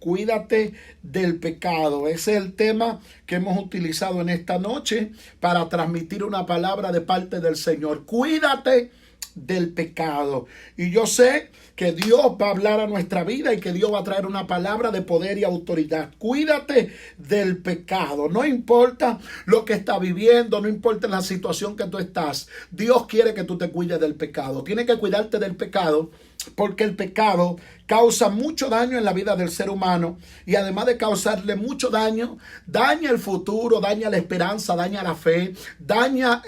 Cuídate del pecado. Ese es el tema que hemos utilizado en esta noche para transmitir una palabra de parte del Señor. Cuídate del pecado. Y yo sé que Dios va a hablar a nuestra vida y que Dios va a traer una palabra de poder y autoridad. Cuídate del pecado. No importa lo que estás viviendo, no importa la situación que tú estás. Dios quiere que tú te cuides del pecado. Tienes que cuidarte del pecado porque el pecado causa mucho daño en la vida del ser humano y además de causarle mucho daño, daña el futuro, daña la esperanza, daña la fe, daña,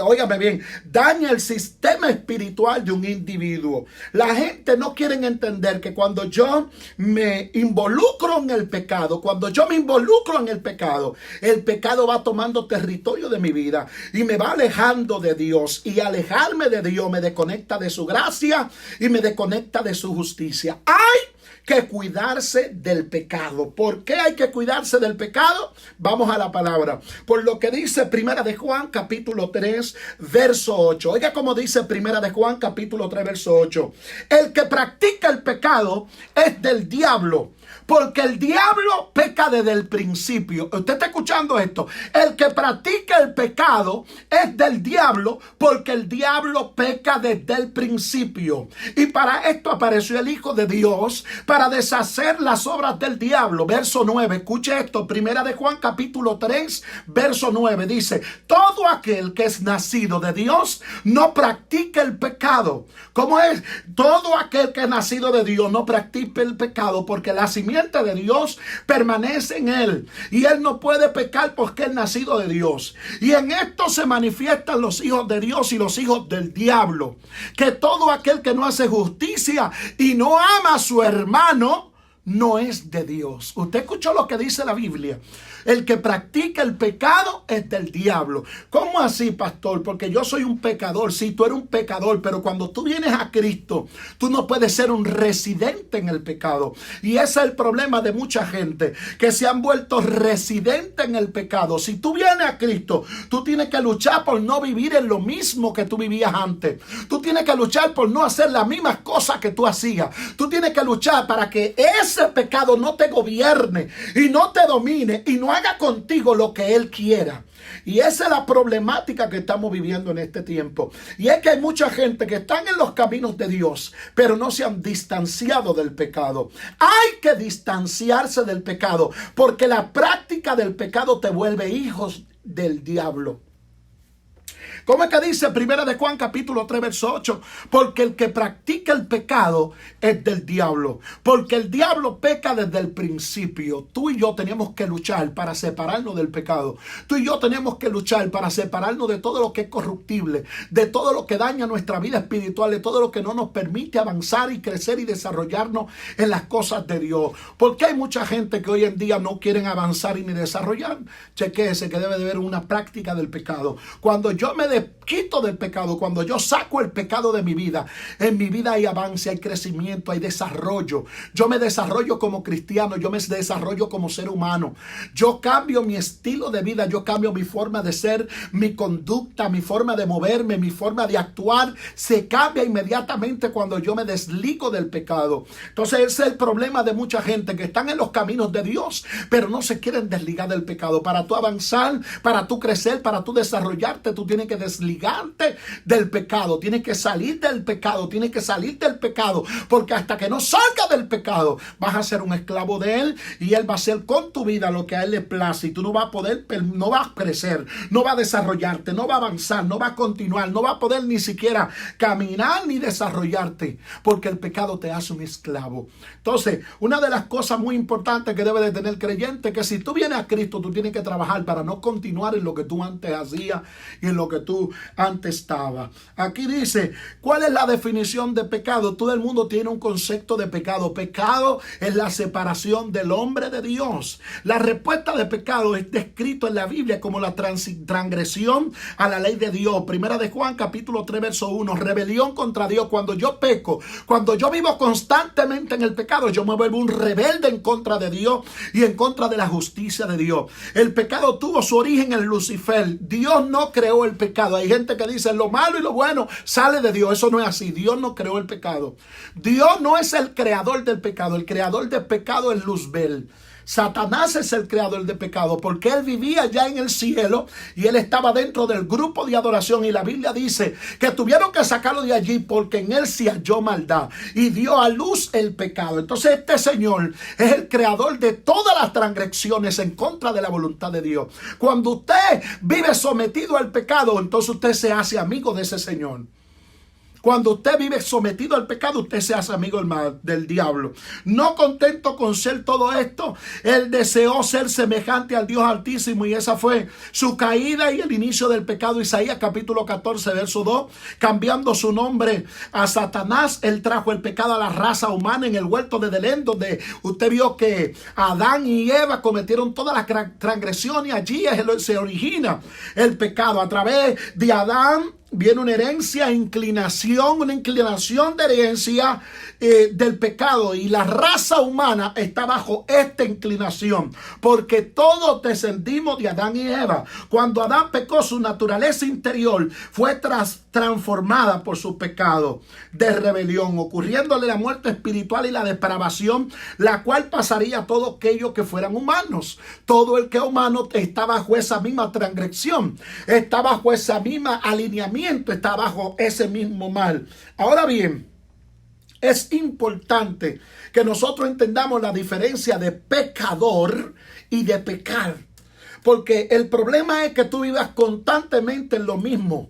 óigame bien, daña el sistema espiritual de un individuo. La gente no quiere entender que cuando yo me involucro en el pecado, el pecado va tomando territorio de mi vida y me va alejando de Dios, y alejarme de Dios me desconecta de su gracia y me desconecta de su justicia. Hay que cuidarse del pecado. ¿Por qué hay que cuidarse del pecado? Vamos a la palabra. Por lo que dice Primera de Juan, capítulo 3, verso 8. Oiga cómo dice Primera de Juan, capítulo 3, verso 8. El que practica el pecado es del diablo, porque el diablo peca desde el principio. ¿Usted está escuchando esto? El que practica el pecado es del diablo, porque el diablo peca desde el principio. Y para esto apareció el Hijo de Dios, para deshacer las obras del diablo. Verso 9, escuche esto. Primera de Juan, capítulo 3, verso 9. Dice: todo aquel que es nacido de Dios no practica el pecado. ¿Cómo es? Todo aquel que es nacido de Dios no practica el pecado, porque la simiente de Dios permanece en él y él no puede pecar porque es nacido de Dios. Y en esto se manifiestan los hijos de Dios y los hijos del diablo, que todo aquel que no hace justicia y no ama a su hermano no es de Dios. Usted escuchó lo que dice la Biblia. El que practica el pecado es del diablo. ¿Cómo así, pastor? Porque yo soy un pecador. Sí, tú eres un pecador, pero cuando tú vienes a Cristo, tú no puedes ser un residente en el pecado. Y ese es el problema de mucha gente, que se han vuelto residentes en el pecado. Si tú vienes a Cristo, tú tienes que luchar por no vivir en lo mismo que tú vivías antes. Tú tienes que luchar por no hacer las mismas cosas que tú hacías. Tú tienes que luchar para que ese pecado no te gobierne y no te domine y no haga contigo lo que él quiera. Y esa es la problemática que estamos viviendo en este tiempo. Y es que hay mucha gente que están en los caminos de Dios, pero no se han distanciado del pecado. Hay que distanciarse del pecado, porque la práctica del pecado te vuelve hijos del diablo. ¿Cómo es que dice Primera de Juan, capítulo 3, verso 8? Porque el que practica el pecado es del diablo. Porque el diablo peca desde el principio. Tú y yo tenemos que luchar para separarnos del pecado. Tú y yo tenemos que luchar para separarnos de todo lo que es corruptible, de todo lo que daña nuestra vida espiritual, de todo lo que no nos permite avanzar y crecer y desarrollarnos en las cosas de Dios. Porque hay mucha gente que hoy en día no quieren avanzar y ni desarrollar. Chequéese que debe de haber una práctica del pecado. Cuando yo me quito del pecado, cuando yo saco el pecado de mi vida, en mi vida hay avance, hay crecimiento, hay desarrollo. Yo me desarrollo como cristiano, yo me desarrollo como ser humano. Yo cambio mi estilo de vida, yo cambio mi forma de ser, mi conducta, mi forma de moverme, mi forma de actuar, se cambia inmediatamente cuando yo me desligo del pecado. Entonces ese es el problema de mucha gente que están en los caminos de Dios, pero no se quieren desligar del pecado. Para tú avanzar, para tú crecer, para tú desarrollarte, tú tienes que desligarte del pecado, tienes que salir del pecado, porque hasta que no salgas del pecado vas a ser un esclavo de él y él va a hacer con tu vida lo que a él le place y tú no vas a poder, no vas a crecer, no vas a desarrollarte, no vas a avanzar, no vas a continuar, no vas a poder ni siquiera caminar ni desarrollarte, porque el pecado te hace un esclavo. Entonces, una de las cosas muy importantes que debe de tener el creyente es que si tú vienes a Cristo, tú tienes que trabajar para no continuar en lo que tú antes hacías y en lo que tú antes estaba. Aquí dice, ¿cuál es la definición de pecado? Todo el mundo tiene un concepto de pecado. Pecado es la separación del hombre de Dios. La respuesta de pecado es descrito en la Biblia como la transgresión a la ley de Dios. Primera de Juan, capítulo 3, verso 1. Rebelión contra Dios. Cuando yo peco, cuando yo vivo constantemente en el pecado, yo me vuelvo un rebelde en contra de Dios y en contra de la justicia de Dios. El pecado tuvo su origen en Lucifer. Dios no creó el pecado. pecado. Hay gente que dice lo malo y lo bueno sale de Dios. Eso no es así. Dios no creó el pecado. Dios no es el creador del pecado. El creador del pecado es Luzbel. Satanás es el creador del pecado porque él vivía ya en el cielo y él estaba dentro del grupo de adoración, y la Biblia dice que tuvieron que sacarlo de allí porque en él se halló maldad y dio a luz el pecado. Entonces este señor es el creador de todas las transgresiones en contra de la voluntad de Dios. Cuando usted vive sometido al pecado, entonces usted se hace amigo de ese señor. Cuando usted vive sometido al pecado, usted se hace amigo del diablo. No contento con ser todo esto, él deseó ser semejante al Dios Altísimo, y esa fue su caída y el inicio del pecado. Isaías capítulo 14, verso 2, cambiando su nombre a Satanás, él trajo el pecado a la raza humana en el huerto de Edén, donde usted vio que Adán y Eva cometieron todas las transgresiones. Allí se origina el pecado. A través de Adán viene una herencia, una inclinación de herencia del pecado, y la raza humana está bajo esta inclinación porque todos descendimos de Adán y Eva. Cuando Adán pecó, su naturaleza interior fue transformada por su pecado de rebelión, ocurriéndole la muerte espiritual y la depravación, la cual pasaría a todos aquellos que fueran humanos. Todo el que es humano está bajo esa misma transgresión, está bajo esa misma alineamiento, está bajo ese mismo mal. Ahora bien, es importante que nosotros entendamos la diferencia de pecador y de pecar, porque el problema es que tú vivas constantemente en lo mismo,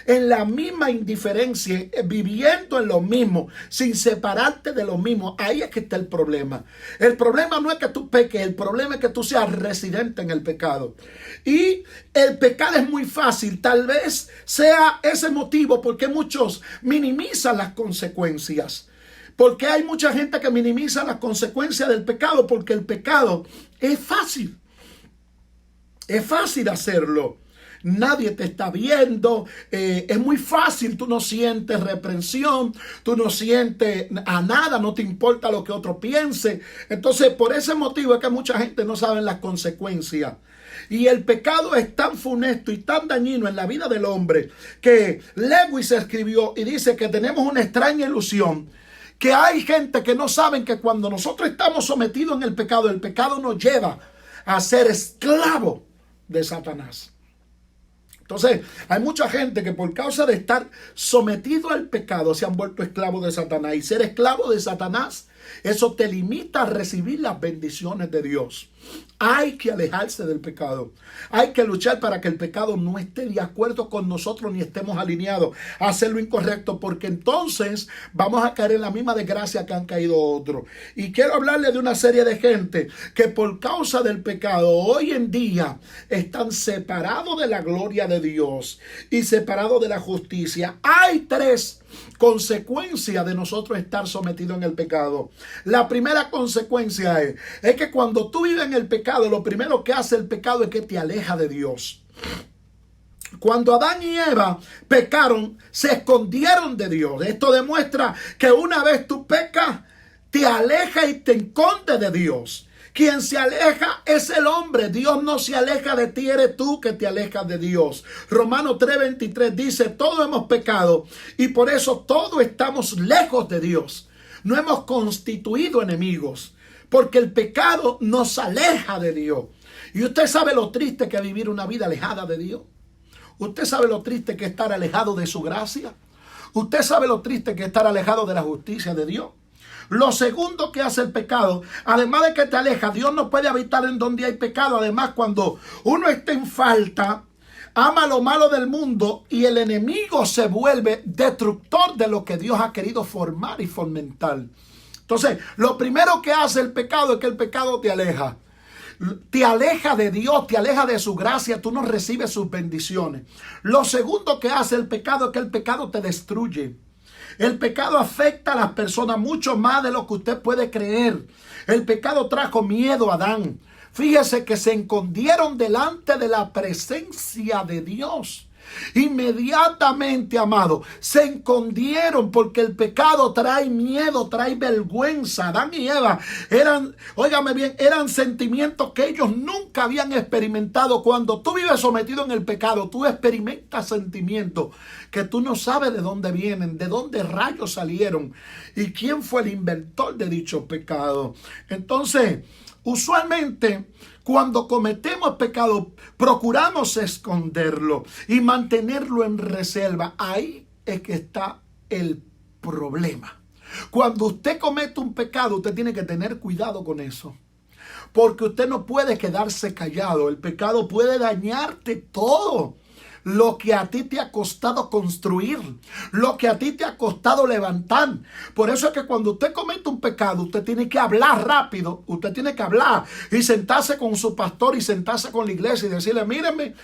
en la misma indiferencia, viviendo en lo mismo, sin separarte de lo mismo. Ahí es que está el problema. El problema no es que tú peques, el problema es que tú seas residente en el pecado. Y el pecar es muy fácil. Tal vez sea ese motivo porque muchos minimizan las consecuencias. Porque hay mucha gente que minimiza las consecuencias del pecado, porque el pecado es fácil. Es fácil hacerlo. Nadie te está viendo, es muy fácil, tú no sientes reprensión, tú no sientes a nada, no te importa lo que otro piense. Entonces, por ese motivo es que mucha gente no sabe las consecuencias. Y el pecado es tan funesto y tan dañino en la vida del hombre que Lewis escribió y dice que tenemos una extraña ilusión, que hay gente que no saben que cuando nosotros estamos sometidos en el pecado nos lleva a ser esclavos de Satanás. Entonces, hay mucha gente que por causa de estar sometido al pecado se han vuelto esclavos de Satanás. Y ser esclavo de Satanás, eso te limita a recibir las bendiciones de Dios. Hay que alejarse del pecado. Hay que luchar para que el pecado no esté de acuerdo con nosotros ni estemos alineados a hacer lo incorrecto, porque entonces vamos a caer en la misma desgracia que han caído otros. Y quiero hablarle de una serie de gente que por causa del pecado hoy en día están separados de la gloria de Dios y separados de la justicia. Hay tres consecuencias de nosotros estar sometidos en el pecado. La primera consecuencia es que cuando tú vives en el pecado, lo primero que hace el pecado es que te aleja de Dios. Cuando Adán y Eva pecaron, se escondieron de Dios. Esto demuestra que una vez tú pecas, te aleja y te esconde de Dios. Quien se aleja es el hombre. Dios no se aleja de ti, eres tú que te alejas de Dios. Romanos 3:23 dice, todos hemos pecado y por eso todos estamos lejos de Dios. No hemos constituido enemigos, porque el pecado nos aleja de Dios. Y usted sabe lo triste que es vivir una vida alejada de Dios. Usted sabe lo triste que es estar alejado de su gracia. Usted sabe lo triste que es estar alejado de la justicia de Dios. Lo segundo que hace el pecado, además de que te aleja, Dios no puede habitar en donde hay pecado. Además, cuando uno está en falta, ama lo malo del mundo y el enemigo se vuelve destructor de lo que Dios ha querido formar y fomentar. Entonces, lo primero que hace el pecado es que el pecado te aleja. Te aleja de Dios, te aleja de su gracia, tú no recibes sus bendiciones. Lo segundo que hace el pecado es que el pecado te destruye. El pecado afecta a las personas mucho más de lo que usted puede creer. El pecado trajo miedo a Adán. Fíjese que se escondieron delante de la presencia de Dios. Inmediatamente, amado, se escondieron porque el pecado trae miedo, trae vergüenza. Adán y Eva eran, óigame bien, eran sentimientos que ellos nunca habían experimentado. Cuando tú vives sometido en el pecado, tú experimentas sentimientos que tú no sabes de dónde vienen, de dónde rayos salieron y quién fue el inventor de dicho pecado. Entonces, usualmente, cuando cometemos pecado, procuramos esconderlo y mantenerlo en reserva. Ahí es que está el problema. Cuando usted comete un pecado, usted tiene que tener cuidado con eso. Porque usted no puede quedarse callado. El pecado puede dañarte todo. Lo que a ti te ha costado construir, lo que a ti te ha costado levantar. Por eso es que cuando usted comete un pecado, usted tiene que hablar rápido, usted tiene que hablar y sentarse con su pastor y sentarse con la iglesia y decirle, mírenme,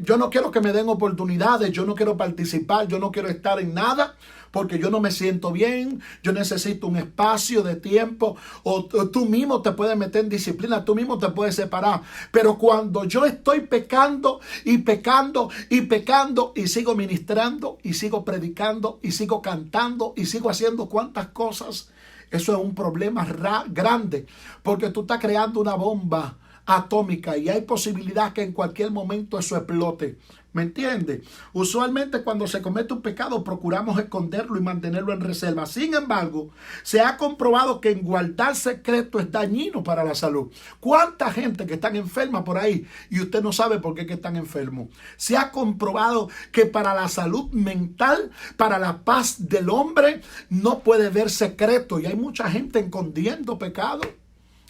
yo no quiero que me den oportunidades, yo no quiero participar, yo no quiero estar en nada, porque yo no me siento bien, yo necesito un espacio de tiempo, o tú mismo te puedes meter en disciplina, tú mismo te puedes separar. Pero cuando yo estoy pecando y pecando y pecando y sigo ministrando y sigo predicando y sigo cantando y sigo haciendo cuantas cosas, eso es un problema grande, porque tú estás creando una bomba atómica y hay posibilidad que en cualquier momento eso explote. ¿Me entiende? Usualmente cuando se comete un pecado procuramos esconderlo y mantenerlo en reserva. Sin embargo, se ha comprobado que guardar secreto es dañino para la salud. ¿Cuánta gente que están enferma por ahí y usted no sabe por qué que están enfermos? Se ha comprobado que para la salud mental, para la paz del hombre, no puede haber secreto. Y hay mucha gente escondiendo pecado,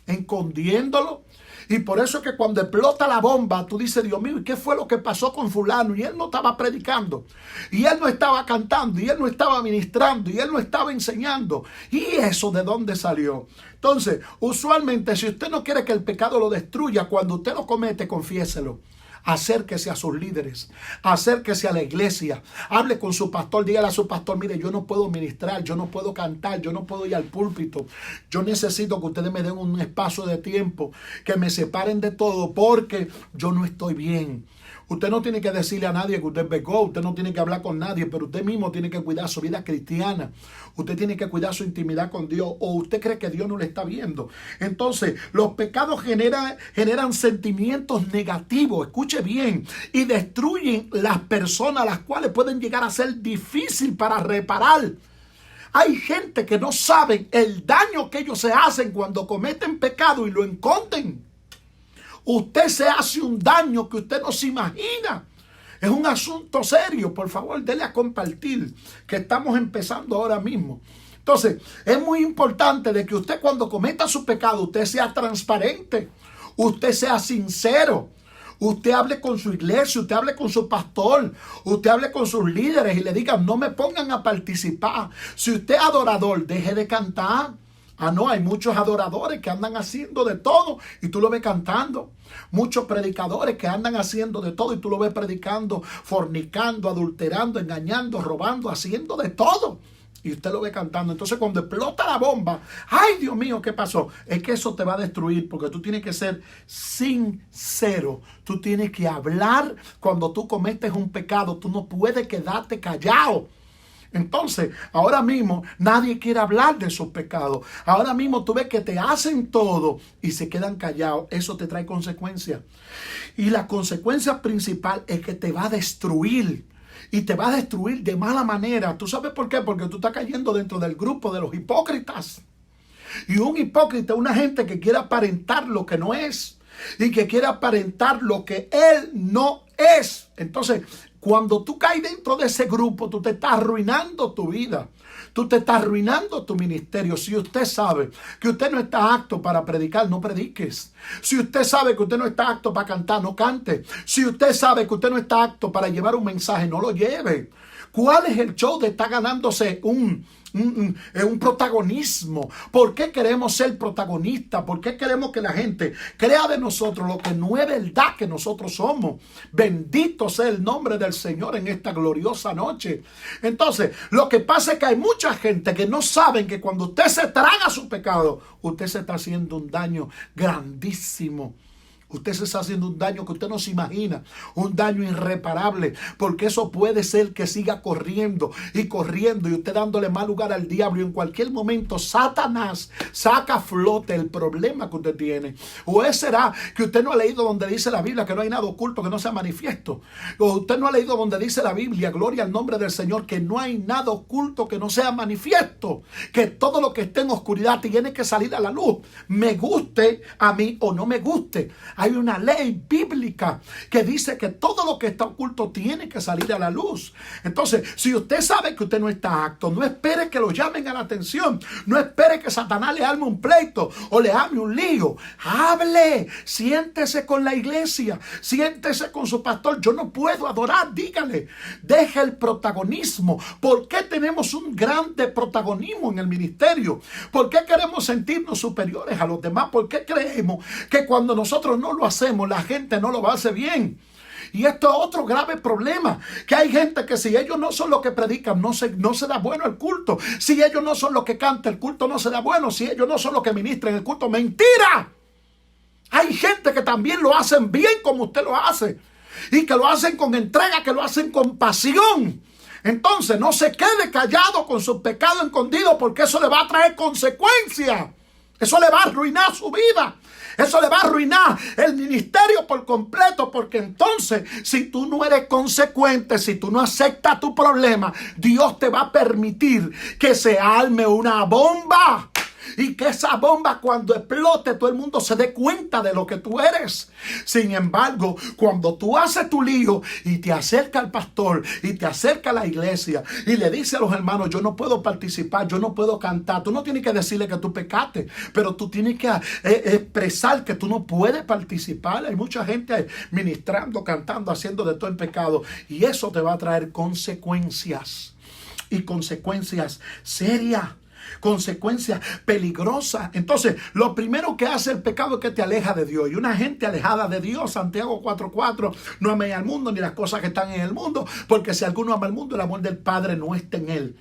escondiéndolo. Y por eso es que cuando explota la bomba, tú dices, Dios mío, ¿y qué fue lo que pasó con fulano? Y él no estaba predicando, y él no estaba cantando, y él no estaba ministrando, y él no estaba enseñando. ¿Y eso de dónde salió? Entonces, usualmente, si usted no quiere que el pecado lo destruya, cuando usted lo comete, confiéselo. Acérquese a sus líderes, acérquese a la iglesia, hable con su pastor, dígale a su pastor, mire, yo no puedo ministrar, yo no puedo cantar, yo no puedo ir al púlpito, yo necesito que ustedes me den un espacio de tiempo, que me separen de todo porque yo no estoy bien. Usted no tiene que decirle a nadie que usted pecó, usted no tiene que hablar con nadie, pero usted mismo tiene que cuidar su vida cristiana. Usted tiene que cuidar su intimidad con Dios, o usted cree que Dios no le está viendo. Entonces, los pecados generan sentimientos negativos, escuche bien, y destruyen las personas, las cuales pueden llegar a ser difícil para reparar. Hay gente que no sabe el daño que ellos se hacen cuando cometen pecado y lo esconden. Usted se hace un daño que usted no se imagina. Es un asunto serio. Por favor, denle a compartir, que estamos empezando ahora mismo. Entonces, es muy importante de que usted cuando cometa su pecado, usted sea transparente, usted sea sincero. Usted hable con su iglesia, usted hable con su pastor, usted hable con sus líderes y le digan, no me pongan a participar. Si usted es adorador, deje de cantar. Ah, no, hay muchos adoradores que andan haciendo de todo y tú lo ves cantando. Muchos predicadores que andan haciendo de todo y tú lo ves predicando, fornicando, adulterando, engañando, robando, haciendo de todo. Y usted lo ve cantando. Entonces cuando explota la bomba, ¡ay, Dios mío! ¿Qué pasó? Es que eso te va a destruir, porque tú tienes que ser sincero. Tú tienes que hablar cuando tú cometes un pecado. Tú no puedes quedarte callado. Entonces, ahora mismo nadie quiere hablar de sus pecados. Ahora mismo tú ves que te hacen todo y se quedan callados. Eso te trae consecuencias. Y la consecuencia principal es que te va a destruir. Y te va a destruir de mala manera. ¿Tú sabes por qué? Porque tú estás cayendo dentro del grupo de los hipócritas. Y un hipócrita es una gente que quiere aparentar lo que no es. Y que quiere aparentar lo que él no es. Entonces, cuando tú caes dentro de ese grupo, tú te estás arruinando tu vida. Tú te estás arruinando tu ministerio. Si usted sabe que usted no está apto para predicar, no prediques. Si usted sabe que usted no está apto para cantar, no cante. Si usted sabe que usted no está apto para llevar un mensaje, no lo lleve. ¿Cuál es el show de estar ganándose un protagonismo? ¿Por qué queremos ser protagonistas? ¿Por qué queremos que la gente crea de nosotros lo que no es verdad que nosotros somos? Bendito sea el nombre del Señor en esta gloriosa noche. Entonces, lo que pasa es que hay mucha gente que no saben que cuando usted se traga su pecado, usted se está haciendo un daño grandísimo usted se está haciendo un daño que usted no se imagina, un daño irreparable, porque eso puede ser que siga corriendo y corriendo y usted dándole mal lugar al diablo, y en cualquier momento Satanás saca a flote el problema que usted tiene. O será que usted no ha leído donde dice la Biblia que no hay nada oculto que no sea manifiesto, o usted no ha leído donde dice la Biblia, gloria al nombre del Señor, que no hay nada oculto que no sea manifiesto, que todo lo que esté en oscuridad tiene que salir a la luz, me guste a mí o no me guste. Hay una ley bíblica que dice que todo lo que está oculto tiene que salir a la luz. Entonces, si usted sabe que usted no está apto, no espere que lo llamen a la atención. No espere que Satanás le arme un pleito o le arme un lío. Hable, siéntese con la iglesia, siéntese con su pastor. Yo no puedo adorar, dígale. Deje el protagonismo. ¿Por qué tenemos un grande protagonismo en el ministerio? ¿Por qué queremos sentirnos superiores a los demás? ¿Por qué creemos que cuando nosotros no lo hacemos, la gente no lo va a hacer bien? Y esto es otro grave problema, que hay gente que si ellos no son los que predican, no se da bueno el culto. Si ellos no son los que cantan, el culto no se da bueno. Si ellos no son los que ministran, el culto, ¡mentira! Hay gente que también lo hacen bien como usted lo hace, y que lo hacen con entrega, que lo hacen con pasión. Entonces no se quede callado con su pecado escondido, porque eso le va a traer consecuencias. Eso le va a arruinar su vida. Eso le va a arruinar el ministerio por completo, porque entonces si tú no eres consecuente, si tú no aceptas tu problema, Dios te va a permitir que se arme una bomba. Y que esa bomba, cuando explote, todo el mundo se dé cuenta de lo que tú eres. Sin embargo, cuando tú haces tu lío y te acerca al pastor y te acerca a la iglesia y le dice a los hermanos, yo no puedo participar, yo no puedo cantar. Tú no tienes que decirle que tú pecaste, pero tú tienes que expresar que tú no puedes participar. Hay mucha gente ministrando, cantando, haciendo de todo el pecado, y eso te va a traer consecuencias, y consecuencias serias, consecuencias peligrosas. Entonces, lo primero que hace el pecado es que te aleja de Dios. Y una gente alejada de Dios, Santiago 4:4, no améis al mundo ni las cosas que están en el mundo, porque si alguno ama al mundo, el amor del Padre no está en él.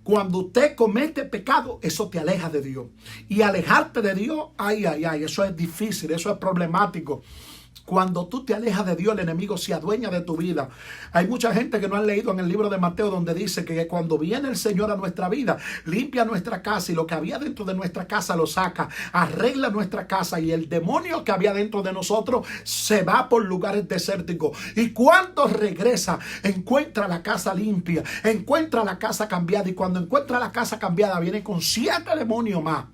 Cuando usted comete pecado, eso te aleja de Dios. Y alejarte de Dios, ay, eso es difícil, eso es problemático. Cuando tú te alejas de Dios, el enemigo se adueña de tu vida. Hay mucha gente que no han leído en el libro de Mateo, donde dice que cuando viene el Señor a nuestra vida, limpia nuestra casa, y lo que había dentro de nuestra casa lo saca, arregla nuestra casa, y el demonio que había dentro de nosotros se va por lugares desérticos. Y cuando regresa, encuentra la casa limpia, encuentra la casa cambiada, y cuando encuentra la casa cambiada, viene con 7 demonios más.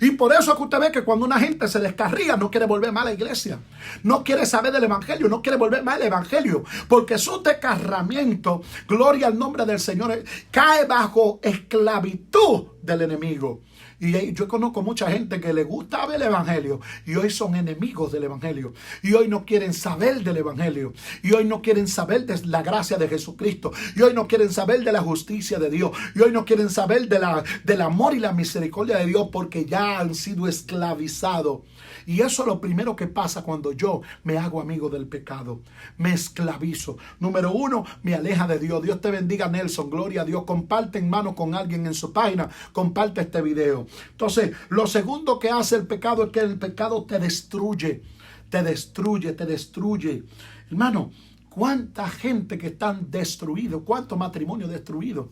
Y por eso es que usted ve que cuando una gente se descarría, no quiere volver más a la iglesia, no quiere saber del evangelio, no quiere volver más al evangelio, porque su descarramiento, gloria al nombre del Señor, cae bajo esclavitud del enemigo. Y yo conozco mucha gente que le gusta ver el evangelio y hoy son enemigos del evangelio, y hoy no quieren saber del evangelio, y hoy no quieren saber de la gracia de Jesucristo, y hoy no quieren saber de la justicia de Dios, y hoy no quieren saber del amor y la misericordia de Dios, porque ya han sido esclavizados. Y eso es lo primero que pasa cuando yo me hago amigo del pecado. Me esclavizo. Número 1, me aleja de Dios. Dios te bendiga, Nelson. Gloria a Dios. Comparte, hermano, con alguien en su página. Comparte este video. Entonces, lo segundo que hace el pecado es que el pecado te destruye. Te destruye, te destruye. Hermano, cuánta gente que están destruidos, cuánto matrimonio destruido,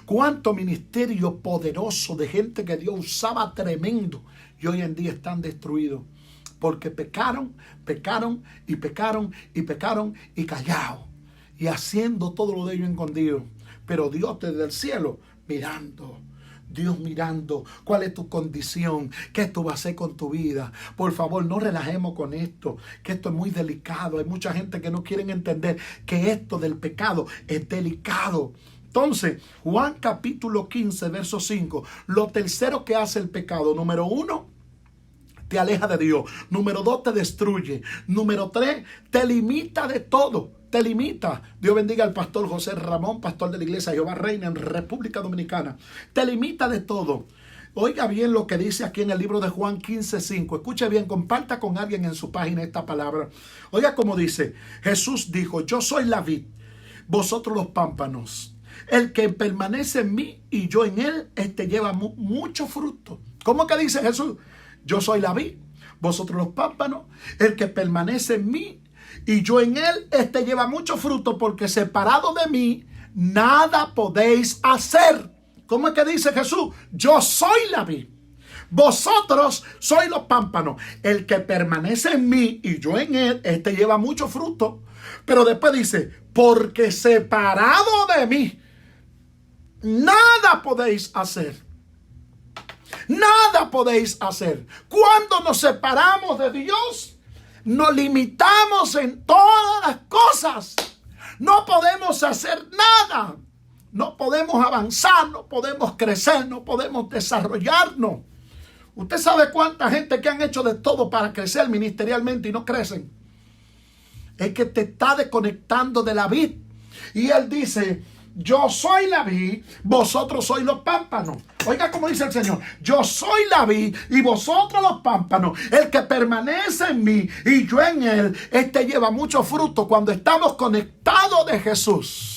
cuánto ministerio poderoso de gente que Dios usaba tremendo y hoy en día están destruidos porque pecaron y callados y haciendo todo lo de ellos escondido. Pero Dios desde el cielo mirando. Dios mirando cuál es tu condición, qué tú vas a hacer con tu vida. Por favor, no relajemos con esto, que esto es muy delicado. Hay mucha gente que no quiere entender que esto del pecado es delicado. Entonces, Juan capítulo 15, verso 5. Lo tercero que hace el pecado, número 1, te aleja de Dios. Número 2, te destruye. Número 3, te limita de todo. Te limita. Dios bendiga al pastor José Ramón, pastor de la iglesia Jehová Reina en República Dominicana. Te limita de todo. Oiga bien lo que dice aquí en el libro de Juan 15:5. Escuche bien, comparta con alguien en su página esta palabra. Oiga cómo dice. Jesús dijo, yo soy la vid, vosotros los pámpanos. El que permanece en mí y yo en él, este lleva mucho fruto. ¿Cómo que dice Jesús? Yo soy la vid, vosotros los pámpanos. El que permanece en mí y yo en él, este lleva mucho fruto, porque separado de mí, nada podéis hacer. ¿Cómo es que dice Jesús? Yo soy la vid. Vosotros sois los pámpanos. El que permanece en mí y yo en él, este lleva mucho fruto. Pero después dice, porque separado de mí, nada podéis hacer. Nada podéis hacer. Cuando nos separamos de Dios, nos limitamos en todas las cosas. No podemos hacer nada. No podemos avanzar, no podemos crecer, no podemos desarrollarnos. Usted sabe cuánta gente que han hecho de todo para crecer ministerialmente y no crecen. Es que te está desconectando de la vid. Y él dice, yo soy la vid, vosotros sois los pámpanos. Oiga cómo dice el Señor, yo soy la vid y vosotros los pámpanos. El que permanece en mí y yo en él, este lleva mucho fruto. Cuando estamos conectados de Jesús,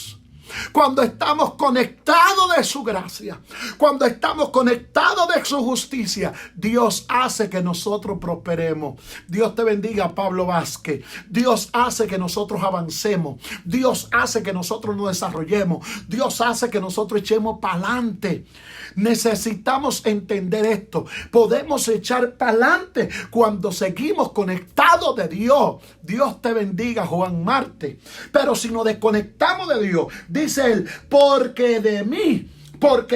cuando estamos conectados de su gracia, cuando estamos conectados de su justicia, Dios hace que nosotros prosperemos. Dios te bendiga, Pablo Vázquez. Dios hace que nosotros avancemos. Dios hace que nosotros nos desarrollemos. Dios hace que nosotros echemos para adelante. Necesitamos entender esto. Podemos echar para adelante cuando seguimos conectados de Dios. Dios te bendiga, Juan Marte. Pero si nos desconectamos de Dios, dice él, porque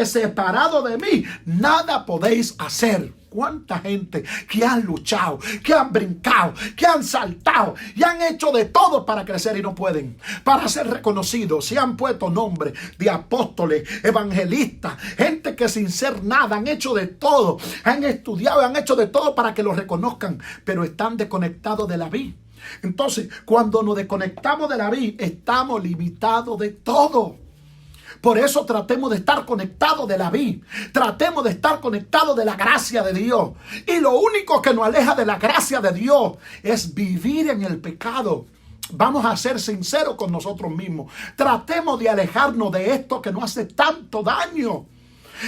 separado de mí, nada podéis hacer. ¿Cuánta gente que han luchado, que han brincado, que han saltado y han hecho de todo para crecer y no pueden? Para ser reconocidos, se han puesto nombres de apóstoles, evangelistas, gente que sin ser nada han hecho de todo, han estudiado, han hecho de todo para que los reconozcan, pero están desconectados de la vid. Entonces, cuando nos desconectamos de la vid, estamos limitados de todo. Por eso tratemos de estar conectados de la vid. Tratemos de estar conectados de la gracia de Dios. Y lo único que nos aleja de la gracia de Dios es vivir en el pecado. Vamos a ser sinceros con nosotros mismos. Tratemos de alejarnos de esto que nos hace tanto daño.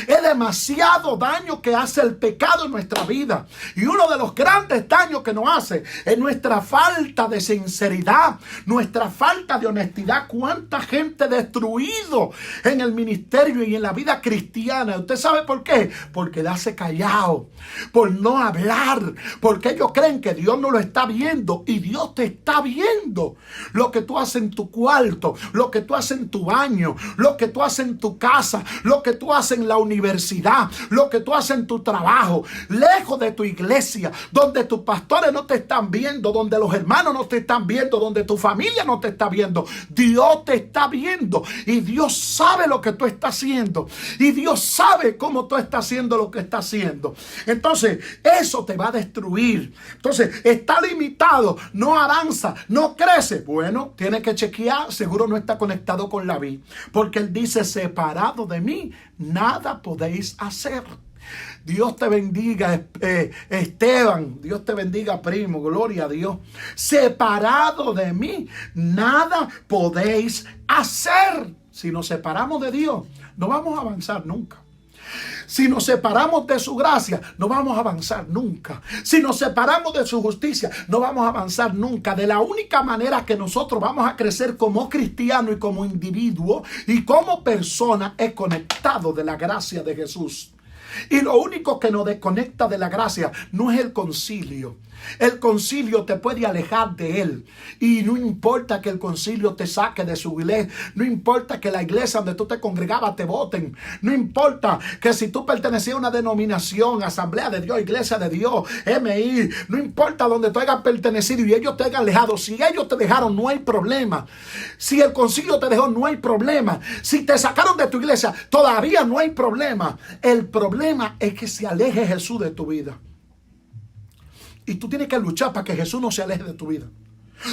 Es demasiado daño que hace el pecado en nuestra vida. Y uno de los grandes daños que nos hace es nuestra falta de sinceridad, nuestra falta de honestidad. Cuánta gente destruido en el ministerio y en la vida cristiana. ¿Usted sabe por qué? Porque le hace callado, por no hablar, porque ellos creen que Dios no lo está viendo. Y Dios te está viendo. Lo que tú haces en tu cuarto, lo que tú haces en tu baño, lo que tú haces en tu casa, lo que tú haces en la universidad, lo que tú haces en tu trabajo, lejos de tu iglesia, donde tus pastores no te están viendo, donde los hermanos no te están viendo, donde tu familia no te está viendo. Dios te está viendo y Dios sabe lo que tú estás haciendo y Dios sabe cómo tú estás haciendo lo que estás haciendo. Entonces, eso te va a destruir. Entonces, está limitado, no avanza, no crece. Bueno, tiene que chequear, seguro no está conectado con la vid, porque él dice, separado de mí, nada podéis hacer. Dios te bendiga, Esteban. Dios te bendiga, primo. Gloria a Dios. Separado de mí, nada podéis hacer. Si nos separamos de Dios, no vamos a avanzar nunca. Si nos separamos de su gracia, no vamos a avanzar nunca. Si nos separamos de su justicia, no vamos a avanzar nunca. De la única manera que nosotros vamos a crecer como cristiano y como individuo y como persona es conectado de la gracia de Jesús. Y lo único que nos desconecta de la gracia no es el concilio. El concilio te puede alejar de él. Y no importa que el concilio te saque de su iglesia. No importa que la iglesia donde tú te congregabas te voten. No importa que si tú pertenecías a una denominación, Asamblea de Dios, Iglesia de Dios, MI. No importa donde tú hayas pertenecido y ellos te hayan alejado. Si ellos te dejaron, no hay problema. Si el concilio te dejó, no hay problema. Si te sacaron de tu iglesia, todavía no hay problema. El problema es que se aleje Jesús de tu vida. Y tú tienes que luchar para que Jesús no se aleje de tu vida.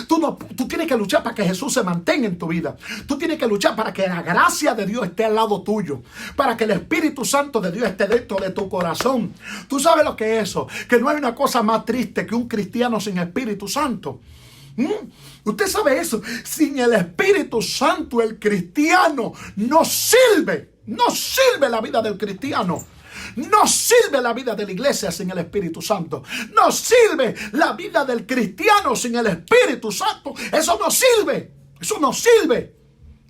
Tú tienes que luchar para que Jesús se mantenga en tu vida. Tú tienes que luchar para que la gracia de Dios esté al lado tuyo. Para que el Espíritu Santo de Dios esté dentro de tu corazón. Tú sabes lo que es eso. Que no hay una cosa más triste que un cristiano sin Espíritu Santo. Usted sabe eso. Sin el Espíritu Santo el cristiano no sirve. No sirve la vida del cristiano. No sirve la vida de la iglesia sin el Espíritu Santo. No sirve la vida del cristiano sin el Espíritu Santo. Eso no sirve. Eso no sirve.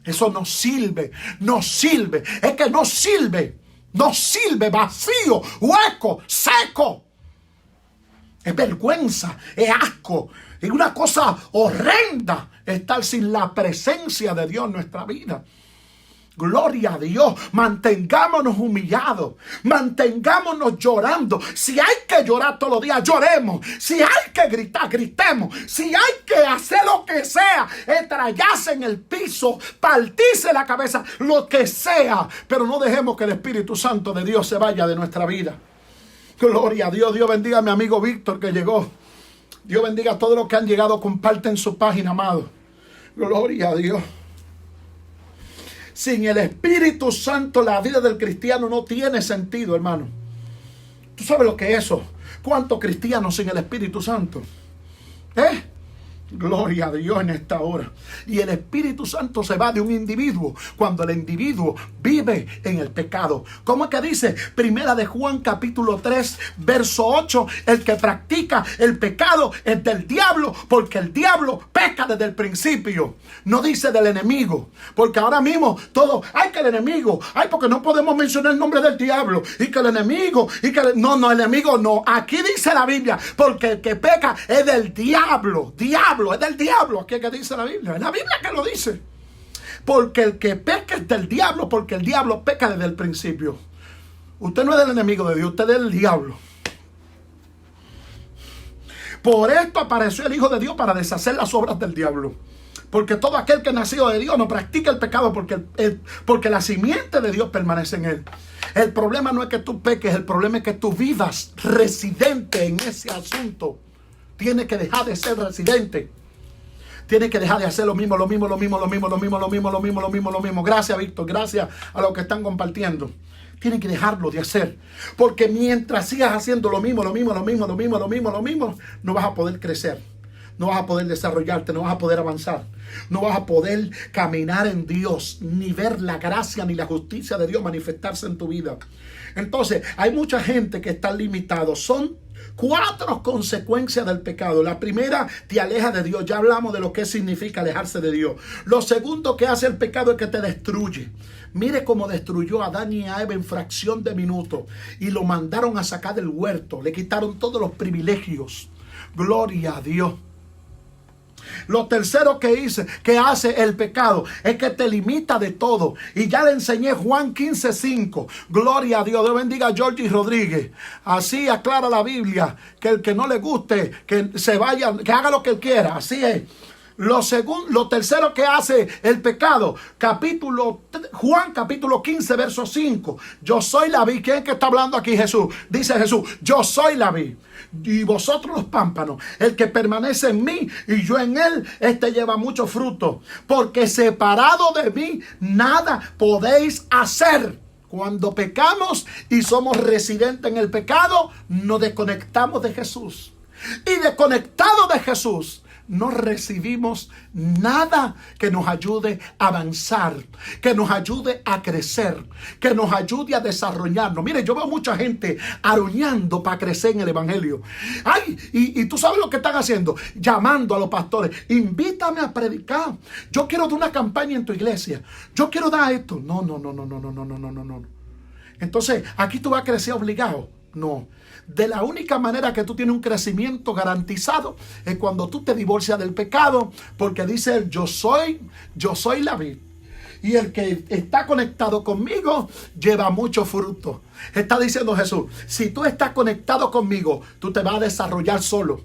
Eso no sirve. No sirve. Es que no sirve. No sirve. Vacío, hueco, seco. Es vergüenza, es asco. Es una cosa horrenda estar sin la presencia de Dios en nuestra vida. Gloria a Dios. Mantengámonos humillados. Mantengámonos llorando. Si hay que llorar todos los días, lloremos. Si hay que gritar, gritemos. Si hay que hacer lo que sea, estrellarse en el piso, partirse la cabeza, lo que sea. Pero no dejemos que el Espíritu Santo de Dios se vaya de nuestra vida. Gloria a Dios. Dios bendiga a mi amigo Víctor que llegó. Dios bendiga a todos los que han llegado. Comparten su página, amado. Gloria a Dios. Sin el Espíritu Santo, la vida del cristiano no tiene sentido, hermano. ¿Tú sabes lo que es eso? ¿Cuántos cristianos sin el Espíritu Santo? Gloria a Dios en esta hora. Y el Espíritu Santo se va de un individuo cuando el individuo vive en el pecado. ¿Cómo es que dice? Primera de Juan capítulo 3 verso 8. El que practica el pecado es del diablo, porque el diablo peca desde el principio. No dice del enemigo, porque ahora mismo todo, ay, que el enemigo, ay, porque no podemos mencionar el nombre del diablo, y que el enemigo, y que no, el enemigo no. Aquí dice la Biblia, porque el que peca es del diablo. Es del diablo. Aquí es que dice la Biblia. Es la Biblia que lo dice. Porque el que peca es del diablo, porque el diablo peca desde el principio. Usted no es del enemigo de Dios, usted es del diablo. Por esto apareció el Hijo de Dios, para deshacer las obras del diablo. Porque todo aquel que nació de Dios no practica el pecado, porque la simiente de Dios permanece en él. El problema no es que tú peques, el problema es que tú vivas residente en ese asunto. Tiene que dejar de ser residente. Tiene que dejar de hacer lo mismo. Gracias, Víctor. Gracias a los que están compartiendo. Tienen que dejarlo de hacer. Porque mientras sigas haciendo lo mismo, no vas a poder crecer. No vas a poder desarrollarte, no vas a poder avanzar. No vas a poder caminar en Dios, ni ver la gracia ni la justicia de Dios manifestarse en tu vida. Entonces, hay mucha gente que está limitado. Son 4 consecuencias del pecado. La primera, te aleja de Dios. Ya hablamos de lo que significa alejarse de Dios. Lo segundo que hace el pecado es que te destruye. Mire cómo destruyó a Adán y a Eva en fracción de minutos. Y lo mandaron a sacar del huerto. Le quitaron todos los privilegios. Gloria a Dios. Lo tercero que hace el pecado es que te limita de todo. Y ya le enseñé Juan 15:5. Gloria a Dios. Dios bendiga a Georgie Rodríguez. Así aclara la Biblia. Que el que no le guste, que se vaya, que haga lo que él quiera. Así es. Lo tercero que hace el pecado, Juan capítulo 15 verso 5. Yo soy la vid. ¿Quién es que está hablando aquí? Jesús. Dice Jesús, yo soy la vid y vosotros los pámpanos. El que permanece en mí y yo en él, este lleva mucho fruto, porque separado de mí nada podéis hacer. Cuando pecamos y somos residentes en el pecado, nos desconectamos de Jesús. Y desconectados de Jesús, no recibimos nada que nos ayude a avanzar, que nos ayude a crecer, que nos ayude a desarrollarnos. Mire, yo veo mucha gente aruñando para crecer en el evangelio. Ay, y tú sabes lo que están haciendo, llamando a los pastores, invítame a predicar. Yo quiero dar una campaña en tu iglesia. Yo quiero dar esto. No. Entonces, aquí tú vas a crecer obligado. No. De la única manera que tú tienes un crecimiento garantizado es cuando tú te divorcias del pecado, porque dice él, yo soy la vid. Y el que está conectado conmigo lleva mucho fruto. Está diciendo Jesús, si tú estás conectado conmigo, tú te vas a desarrollar solo.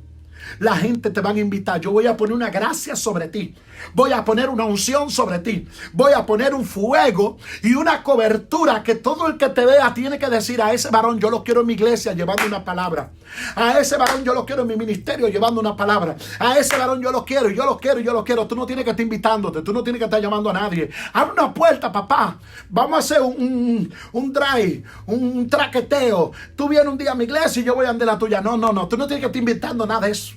La gente te va a invitar. Yo voy a poner una gracia sobre ti. Voy a poner una unción sobre ti. Voy a poner un fuego y una cobertura que todo el que te vea tiene que decir, a ese varón yo lo quiero en mi iglesia llevando una palabra. A ese varón yo lo quiero en mi ministerio llevando una palabra. A ese varón yo lo quiero. Tú no tienes que estar invitándote. Tú no tienes que estar llamando a nadie. Abre una puerta, papá. Vamos a hacer un drive, un traqueteo. Tú vienes un día a mi iglesia y yo voy a andar la tuya. No. Tú no tienes que estar invitando nada de eso.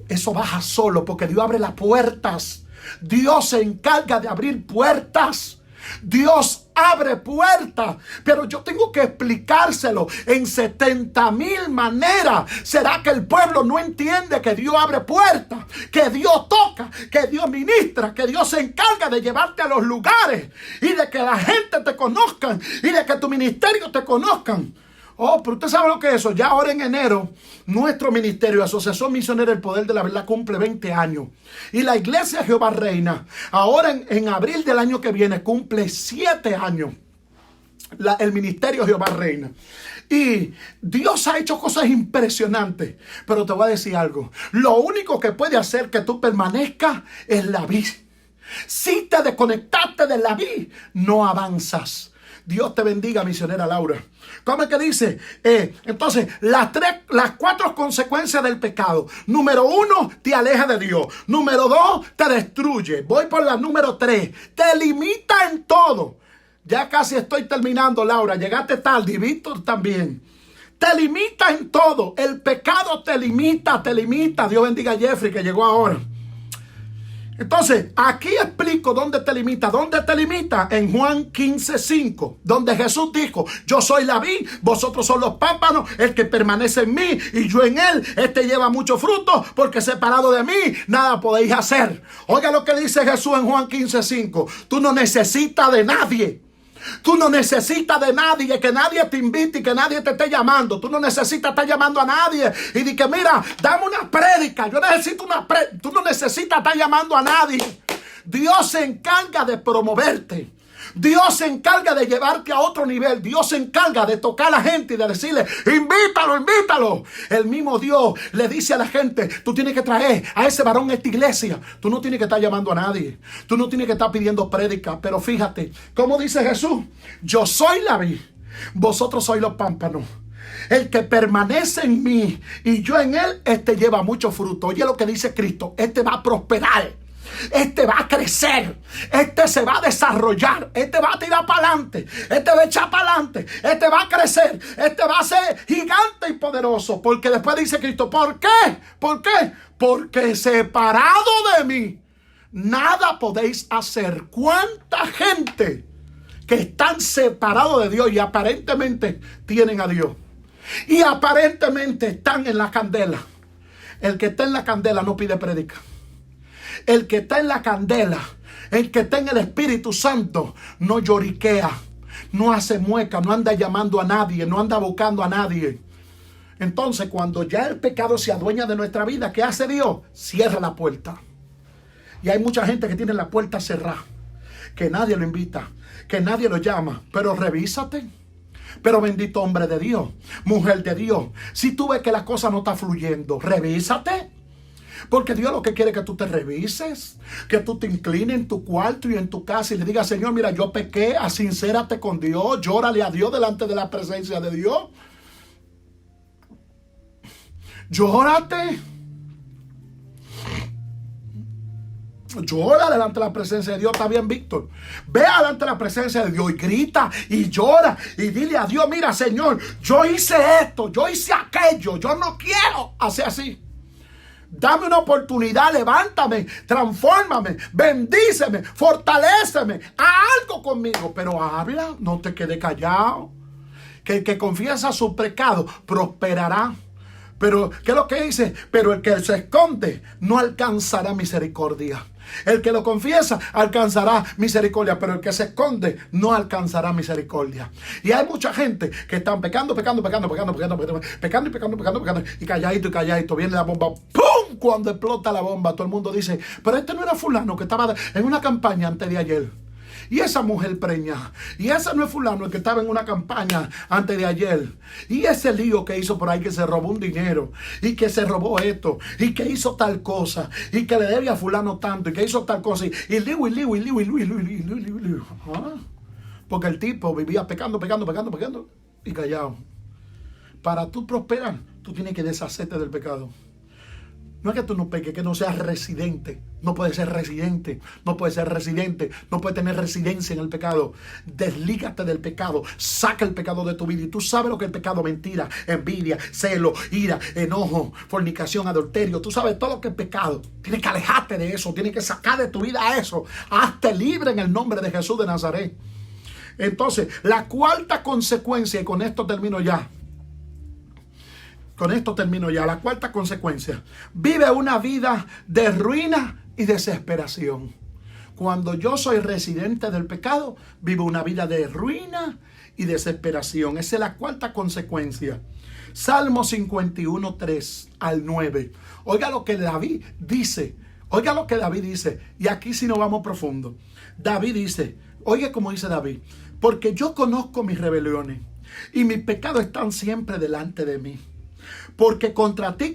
Eso baja solo porque Dios abre las puertas. Dios se encarga de abrir puertas. Dios abre puertas, pero yo tengo que explicárselo en 70,000 maneras. ¿Será que el pueblo no entiende que Dios abre puertas, que Dios toca, que Dios ministra, que Dios se encarga de llevarte a los lugares y de que la gente te conozcan y de que tu ministerio te conozcan? Oh, pero usted sabe lo que es eso. Ya ahora en enero, nuestro ministerio, Asociación Misionera El Poder de la Verdad, cumple 20 años. Y la Iglesia Jehová Reina, ahora en abril del año que viene, cumple 7 años. El ministerio Jehová Reina. Y Dios ha hecho cosas impresionantes. Pero te voy a decir algo. Lo único que puede hacer que tú permanezcas es la vida. Si te desconectaste de la vida, no avanzas. Dios te bendiga, misionera Laura. ¿Cómo es que dice? Entonces, las 4 consecuencias del pecado. Número 1, te aleja de Dios. Número 2, te destruye. Voy por la número 3. Te limita en todo. Ya casi estoy terminando, Laura. Llegaste tarde y Víctor también. Te limita en todo. El pecado te limita, te limita. Dios bendiga a Jeffrey que llegó ahora. Entonces, aquí explico dónde te limita. ¿Dónde te limita? En Juan 15:5, donde Jesús dijo: yo soy la vid, vosotros son los pámpanos, el que permanece en mí y yo en él, este lleva mucho fruto, porque separado de mí, nada podéis hacer. Oiga lo que dice Jesús en Juan 15:5. Tú no necesitas de nadie. Tú no necesitas de nadie, que nadie te invite y que nadie te esté llamando. Tú no necesitas estar llamando a nadie y di que mira, dame una prédica. Yo necesito una prédica. Tú no necesitas estar llamando a nadie. Dios se encarga de promoverte. Dios se encarga de llevarte a otro nivel. Dios se encarga de tocar a la gente y de decirle: invítalo, invítalo. El mismo Dios le dice a la gente: tú tienes que traer a ese varón a esta iglesia. Tú no tienes que estar llamando a nadie. Tú no tienes que estar pidiendo prédica. Pero fíjate, ¿cómo dice Jesús? Yo soy la vid, vosotros sois los pámpanos. El que permanece en mí y yo en él, este lleva mucho fruto. Oye lo que dice Cristo: este va a prosperar. Este va a crecer, este se va a desarrollar, este va a tirar para adelante, este va a echar para adelante, este va a crecer, este va a ser gigante y poderoso. Porque después dice Cristo: ¿por qué? ¿Por qué? Porque separado de mí, nada podéis hacer. ¿Cuánta gente que están separados de Dios y aparentemente tienen a Dios? Y aparentemente están en la candela. El que está en la candela no pide prédica. El que está en la candela, el que está en el Espíritu Santo, no lloriquea, no hace mueca, no anda llamando a nadie, no anda buscando a nadie. Entonces, cuando ya el pecado se adueña de nuestra vida, ¿qué hace Dios? Cierra la puerta. Y hay mucha gente que tiene la puerta cerrada, que nadie lo invita, que nadie lo llama. Pero revísate. Pero bendito hombre de Dios, mujer de Dios, si tú ves que la cosa no está fluyendo, revísate. Porque Dios lo que quiere es que tú te revises, que tú te inclines en tu cuarto y en tu casa y le digas: Señor, mira, yo pequé, asincérate con Dios, llórale a Dios delante de la presencia de Dios. Llórate. Llora delante de la presencia de Dios. Está bien, Víctor. Ve delante de la presencia de Dios y grita y llora y dile a Dios: mira, Señor, yo hice esto, yo hice aquello, yo no quiero hacer así. Dame una oportunidad, levántame, transfórmame, bendíceme, fortaléceme, haz algo conmigo. Pero habla, no te quedes callado. Que el que confiesa su pecado prosperará. Pero, ¿qué es lo que dice? Pero el que se esconde no alcanzará misericordia. El que lo confiesa alcanzará misericordia, pero el que se esconde no alcanzará misericordia. Y hay mucha gente que están pecando, y calladito y calladito. Viene la bomba, ¡pum! Cuando explota la bomba, todo el mundo dice: pero este no era fulano que estaba en una campaña antes de ayer. Y esa mujer preña. Y ese no es fulano el que estaba en una campaña antes de ayer. Y ese lío que hizo por ahí, que se robó un dinero. Y que se robó esto. Y que hizo tal cosa. Y que le debe a fulano tanto. Y que hizo tal cosa. Y lío. Porque el tipo vivía pecando. Y callado. Para tú prosperar, tú tienes que deshacerte del pecado. No es que tú no peques, que no seas residente. No puedes ser residente. No puedes ser residente. No puedes tener residencia en el pecado. Deslígate del pecado. Saca el pecado de tu vida. Y tú sabes lo que es el pecado: mentira, envidia, celo, ira, enojo, fornicación, adulterio. Tú sabes todo lo que es pecado. Tienes que alejarte de eso. Tienes que sacar de tu vida eso. Hazte libre en el nombre de Jesús de Nazaret. Entonces, la cuarta consecuencia, y con esto termino ya. La cuarta consecuencia. Vive una vida de ruina y desesperación. Cuando yo soy residente del pecado, vivo una vida de ruina y desesperación. Esa es la cuarta consecuencia. Salmo 51, 3 al 9. Oiga lo que David dice. Y aquí sí nos vamos profundo. David dice, oiga cómo dice David. Porque yo conozco mis rebeliones y mis pecados están siempre delante de mí. Porque contra ti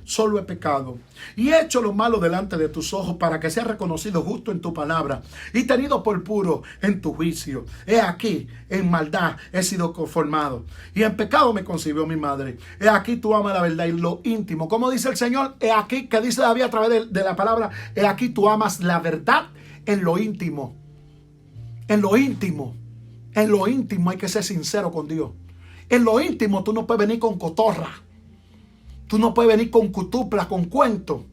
solo he pecado y he hecho lo malo delante de tus ojos, para que sea reconocido justo en tu palabra y tenido por puro en tu juicio. He aquí, en maldad he sido conformado y en pecado me concibió mi madre. He aquí, tú amas la verdad y lo íntimo. Como dice el Señor, he aquí, que dice David a través de la palabra, he aquí, tú amas la verdad en lo íntimo. En lo íntimo hay que ser sincero con Dios. En lo íntimo tú no puedes venir con cotorra. Tú no puedes venir con cutupla, con cuentos.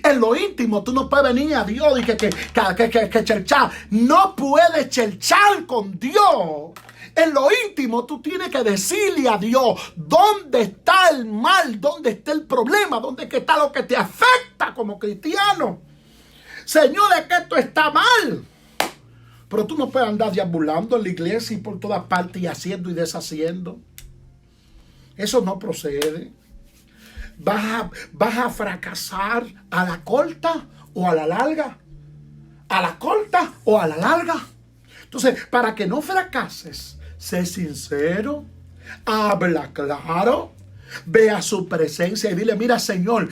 En lo íntimo tú no puedes venir a Dios y que cherchar. No puedes cherchar con Dios. En lo íntimo tú tienes que decirle a Dios dónde está el mal, dónde está el problema, dónde está lo que te afecta como cristiano. Señor, es que esto está mal. Pero tú no puedes andar deambulando en la iglesia y por todas partes y haciendo y deshaciendo. Eso no procede. Vas a fracasar a la corta o a la larga. A la corta o a la larga. Entonces, para que no fracases, sé sincero, habla claro, ve a su presencia y dile, mira, Señor,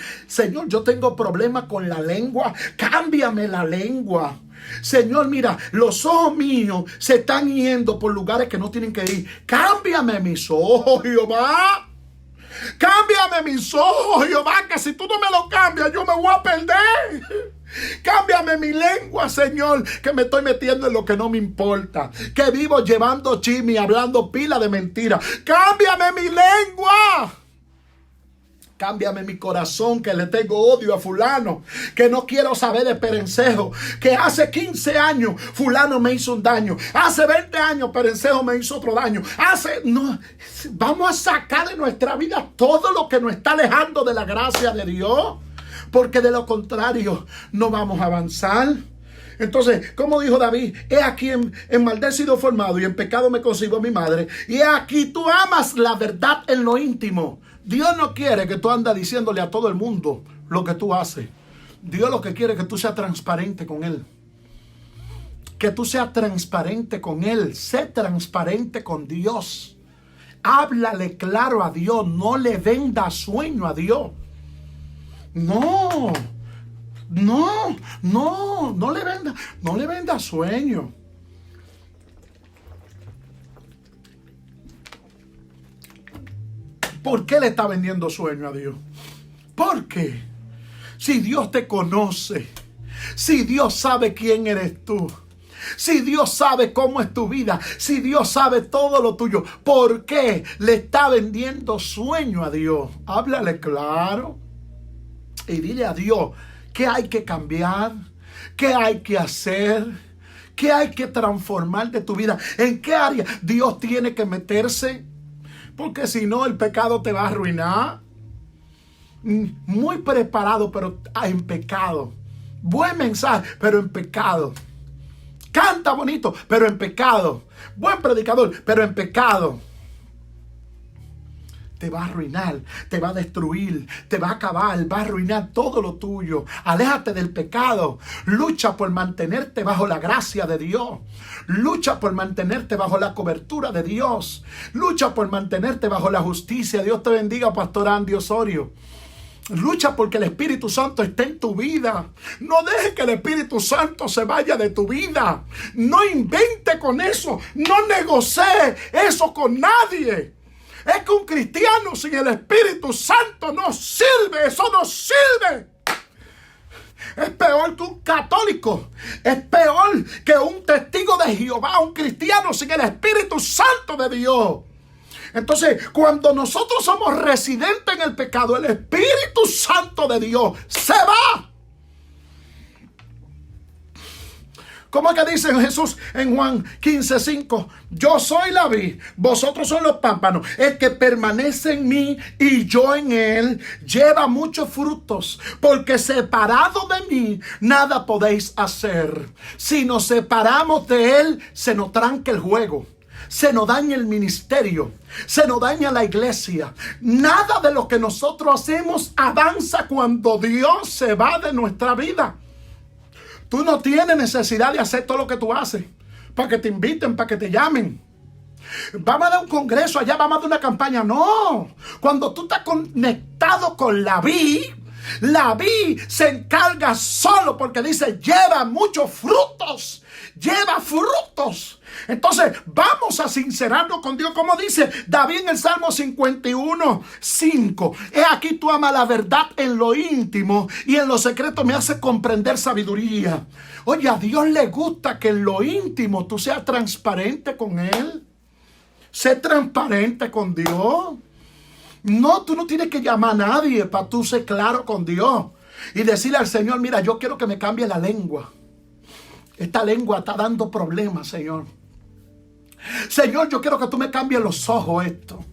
yo tengo problemas con la lengua, cámbiame la lengua. Señor, mira, los ojos míos se están yendo por lugares que no tienen que ir. Cámbiame mis ojos, Jehová. Cámbiame mis ojos, Jehová, que si tú no me lo cambias, yo me voy a perder. Cámbiame mi lengua, Señor, que me estoy metiendo en lo que no me importa, que vivo llevando chisme, hablando pila de mentiras. Cámbiame mi lengua. Cámbiame mi corazón, que le tengo odio a fulano, que no quiero saber de perencejo, que hace 15 años fulano me hizo un daño, hace 20 años perencejo me hizo otro daño. Vamos a sacar de nuestra vida todo lo que nos está alejando de la gracia de Dios, porque de lo contrario no vamos a avanzar. Entonces, como dijo David, he aquí en maldad he sido formado y en pecado me concibió mi madre. Y he aquí, tú amas la verdad en lo íntimo. Dios no quiere que tú andes diciéndole a todo el mundo lo que tú haces. Dios lo que quiere es que tú seas transparente con Él. Que tú seas transparente con Él. Sé transparente con Dios. Háblale claro a Dios. No le venda sueño a Dios. No le venda sueño. ¿Por qué le está vendiendo sueño a Dios? ¿Por qué? Si Dios te conoce, si Dios sabe quién eres tú, si Dios sabe cómo es tu vida, si Dios sabe todo lo tuyo, ¿por qué le está vendiendo sueño a Dios? Háblale claro y dile a Dios qué hay que cambiar, qué hay que hacer, qué hay que transformar de tu vida, en qué área Dios tiene que meterse. Porque si no, el pecado te va a arruinar. Muy preparado, pero en pecado. Buen mensaje, pero en pecado. Canta bonito, pero en pecado. Buen predicador, pero en pecado. Te va a arruinar, te va a destruir, te va a acabar, va a arruinar todo lo tuyo. Aléjate del pecado. Lucha por mantenerte bajo la gracia de Dios. Lucha por mantenerte bajo la cobertura de Dios. Lucha por mantenerte bajo la justicia. Dios te bendiga, Pastor Andy Osorio. Lucha porque el Espíritu Santo esté en tu vida. No dejes que el Espíritu Santo se vaya de tu vida. No invente con eso. No negocie eso con nadie. Es que un cristiano sin el Espíritu Santo no sirve. Eso no sirve. Es peor que un católico. Es peor que un testigo de Jehová. Un cristiano sin el Espíritu Santo de Dios. Entonces, cuando nosotros somos residentes en el pecado, el Espíritu Santo de Dios se va. ¿Cómo es que dice Jesús en Juan 15:5? Yo soy la vid, vosotros son los pámpanos. El que permanece en mí y yo en él lleva muchos frutos, porque separado de mí nada podéis hacer. Si nos separamos de él, se nos tranca el juego, se nos daña el ministerio, se nos daña la iglesia. Nada de lo que nosotros hacemos avanza cuando Dios se va de nuestra vida. Tú no tienes necesidad de hacer todo lo que tú haces para que te inviten, para que te llamen. Vamos a dar un congreso allá, vamos a dar una campaña. No, cuando tú estás conectado con la vid se encarga solo, porque dice, lleva muchos frutos, lleva frutos. Entonces vamos a sincerarnos con Dios, como dice David en el Salmo 51:5. He aquí tú amas la verdad en lo íntimo y en lo secreto me hace comprender sabiduría. Oye, a Dios le gusta que en lo íntimo tú seas transparente con Él. Sé transparente con Dios. No, tú no tienes que llamar a nadie para tú ser claro con Dios y decirle al Señor, mira, yo quiero que me cambie la lengua. Esta lengua está dando problemas, Señor. Señor, yo quiero que tú me cambies los ojos esto.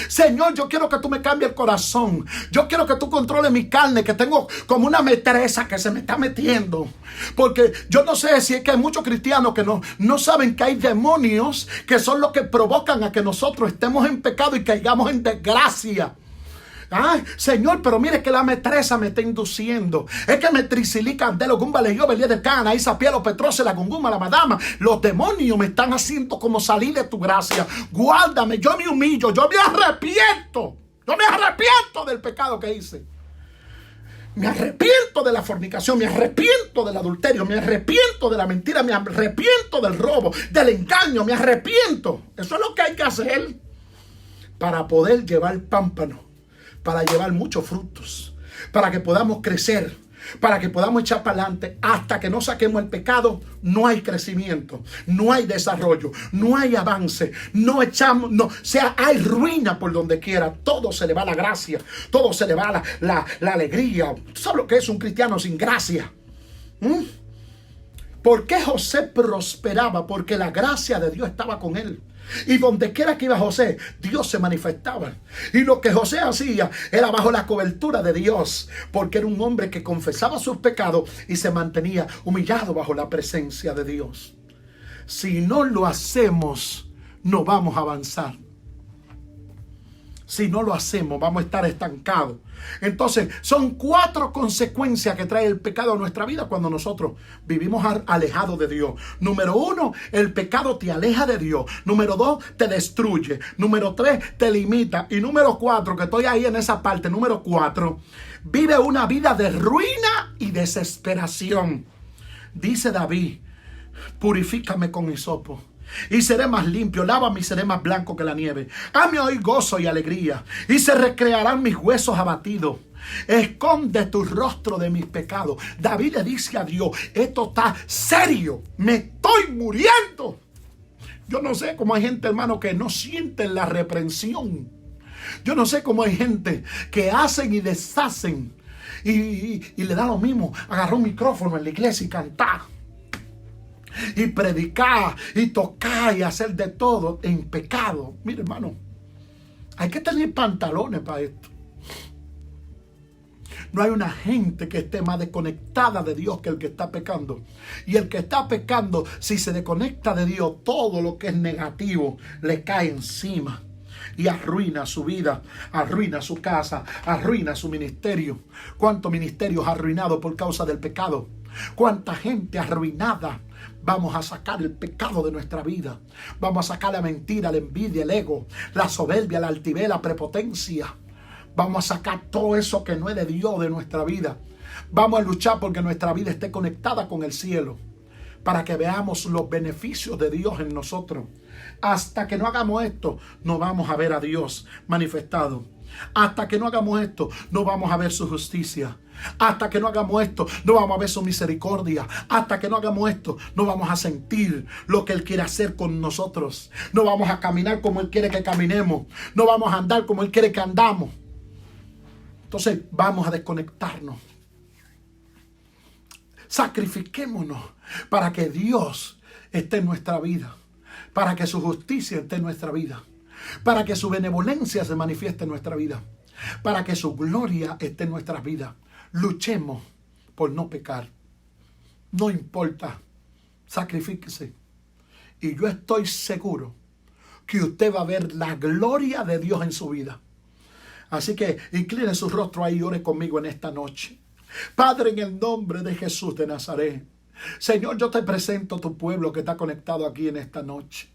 Señor, yo quiero que tú me cambies el corazón. Yo quiero que tú controles mi carne, que tengo como una metresa que se me está metiendo. Porque yo no sé si es que hay muchos cristianos que no saben que hay demonios que son los que provocan a que nosotros estemos en pecado y caigamos en desgracia. Ay, Señor, pero mire que la metresa me está induciendo. Es que me trisilica de lo gumba le yo velia de cana, esa piel, los petrose, la gunguma, la madama. Los demonios me están haciendo como salir de tu gracia. Guárdame, yo me humillo, yo me arrepiento. Yo me arrepiento del pecado que hice. Me arrepiento de la fornicación, me arrepiento del adulterio, me arrepiento de la mentira, me arrepiento del robo, del engaño, me arrepiento. Eso es lo que hay que hacer para poder llevar pámpano, para llevar muchos frutos, para que podamos crecer, para que podamos echar para adelante. Hasta que no saquemos el pecado, no hay crecimiento, no hay desarrollo, no hay avance, no echamos, no, o sea, hay ruina por donde quiera. Todo se le va la gracia, todo se le va la alegría. ¿Tú sabes lo que es un cristiano sin gracia? ¿Por qué José prosperaba? Porque la gracia de Dios estaba con él. Y donde quiera que iba José, Dios se manifestaba. Y lo que José hacía era bajo la cobertura de Dios, porque era un hombre que confesaba sus pecados y se mantenía humillado bajo la presencia de Dios. Si no lo hacemos, no vamos a avanzar. Si no lo hacemos, vamos a estar estancados. Entonces, son 4 consecuencias que trae el pecado a nuestra vida cuando nosotros vivimos alejados de Dios. Número 1, el pecado te aleja de Dios. Número 2, te destruye. Número 3, te limita. Y número 4, que estoy ahí en esa parte, número 4, vive una vida de ruina y desesperación. Dice David, purifícame con hisopo y seré más limpio, lávame y seré más blanco que la nieve. Hame hoy gozo y alegría, y se recrearán mis huesos abatidos. Esconde tu rostro de mis pecados. David le dice a Dios, esto está serio, me estoy muriendo. Yo no sé cómo hay gente, hermano, que no sienten la reprensión. Yo no sé cómo hay gente que hacen y deshacen y le da lo mismo agarrar un micrófono en la iglesia y cantar y predicar y tocar y hacer de todo en pecado. Mire, hermano, hay que tener pantalones para esto. No hay una gente que esté más desconectada de Dios que el que está pecando. Y el que está pecando, si se desconecta de Dios, todo lo que es negativo le cae encima y arruina su vida, arruina su casa, arruina su ministerio. ¿Cuántos ministerios arruinados por causa del pecado? ¿Cuánta gente arruinada? Vamos a sacar el pecado de nuestra vida. Vamos a sacar la mentira, la envidia, el ego, la soberbia, la altivez, la prepotencia. Vamos a sacar todo eso que no es de Dios de nuestra vida. Vamos a luchar porque nuestra vida esté conectada con el cielo, para que veamos los beneficios de Dios en nosotros. Hasta que no hagamos esto, no vamos a ver a Dios manifestado. Hasta que no hagamos esto, no vamos a ver su justicia. Hasta que no hagamos esto, no vamos a ver su misericordia. Hasta que no hagamos esto, no vamos a sentir lo que Él quiere hacer con nosotros. No vamos a caminar como Él quiere que caminemos. No vamos a andar como Él quiere que andamos. Entonces vamos a desconectarnos. Sacrifiquémonos para que Dios esté en nuestra vida, para que su justicia esté en nuestra vida, para que su benevolencia se manifieste en nuestra vida, para que su gloria esté en nuestras vidas. Luchemos por no pecar. No importa, sacrifíquese. Y yo estoy seguro que usted va a ver la gloria de Dios en su vida. Así que incline su rostro ahí y ore conmigo en esta noche. Padre, en el nombre de Jesús de Nazaret, Señor, yo te presento a tu pueblo que está conectado aquí en esta noche.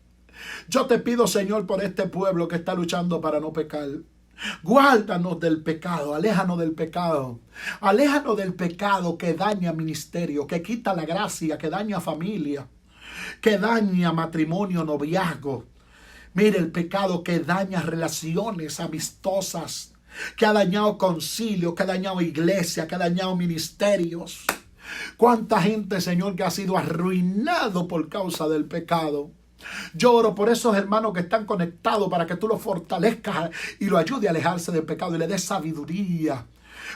Yo te pido, Señor, por este pueblo que está luchando para no pecar. Guárdanos del pecado, aléjanos del pecado. Aléjanos del pecado que daña ministerio, que quita la gracia, que daña familia, que daña matrimonio, noviazgo. Mire, el pecado que daña relaciones amistosas, que ha dañado concilio, que ha dañado iglesia, que ha dañado ministerios. Cuánta gente, Señor, que ha sido arruinado por causa del pecado. Yo oro por esos hermanos que están conectados para que tú los fortalezcas y los ayudes a alejarse del pecado y le des sabiduría.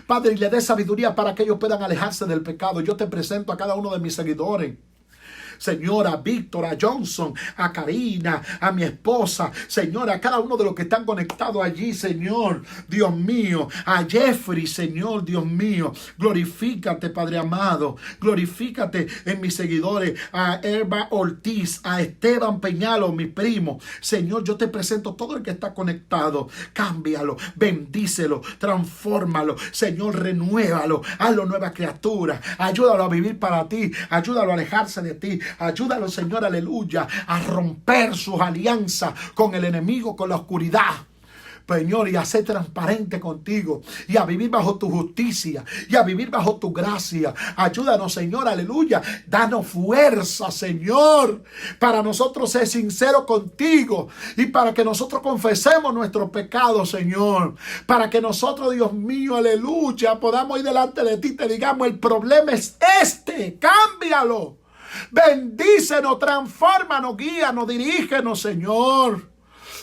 Padre, y le des sabiduría para que ellos puedan alejarse del pecado. Yo te presento a cada uno de mis seguidores. Señora, a Víctor, a Johnson, a Karina, a mi esposa, Señor, a cada uno de los que están conectados allí, Señor, Dios mío, a Jeffrey, Señor, Dios mío, glorifícate, Padre amado, glorifícate en mis seguidores, a Herba Ortiz, a Esteban Peñalo, mi primo, Señor, yo te presento todo el que está conectado, cámbialo, bendícelo, transfórmalo, Señor, renuévalo, hazlo nueva criatura, ayúdalo a vivir para ti, ayúdalo a alejarse de ti. Ayúdalo, Señor, aleluya, a romper sus alianzas con el enemigo, con la oscuridad. Señor, y a ser transparente contigo, y a vivir bajo tu justicia, y a vivir bajo tu gracia. Ayúdanos, Señor, aleluya. Danos fuerza, Señor, para nosotros ser sinceros contigo, y para que nosotros confesemos nuestros pecados, Señor. Para que nosotros, Dios mío, aleluya, podamos ir delante de ti y te digamos, el problema es este, cámbialo. Bendícenos, transfórmanos, guíanos, dirígenos, Señor.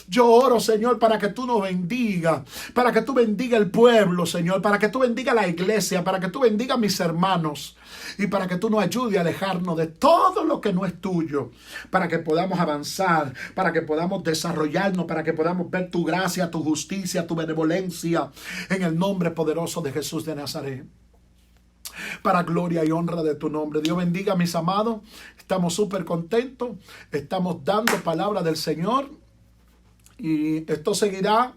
Yo oro, Señor, para que tú nos bendigas, para que tú bendiga el pueblo, Señor, para que tú bendiga la iglesia, para que tú bendiga a mis hermanos y para que tú nos ayudes a alejarnos de todo lo que no es tuyo, para que podamos avanzar, para que podamos desarrollarnos, para que podamos ver tu gracia, tu justicia, tu benevolencia, en el nombre poderoso de Jesús de Nazaret. Para gloria y honra de tu nombre. Dios bendiga a mis amados. Estamos súper contentos. Estamos dando palabra del Señor. Y esto seguirá.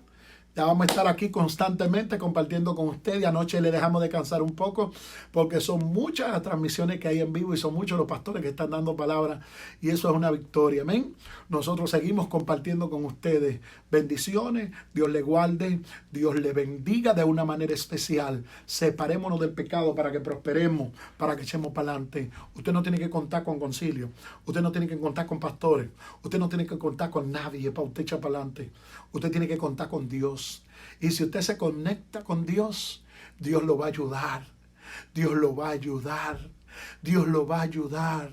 Ya vamos a estar aquí constantemente compartiendo con ustedes. Anoche le dejamos descansar un poco porque son muchas las transmisiones que hay en vivo y son muchos los pastores que están dando palabra y eso es una victoria. Amén. Nosotros seguimos compartiendo con ustedes bendiciones. Dios le guarde. Dios le bendiga de una manera especial. Separémonos del pecado para que prosperemos, para que echemos para adelante. Usted no tiene que contar con concilio. Usted no tiene que contar con pastores. Usted no tiene que contar con nadie para usted echar para adelante. Usted tiene que contar con Dios. Y si usted se conecta con Dios, Dios lo va a ayudar. Dios lo va a ayudar. Dios lo va a ayudar.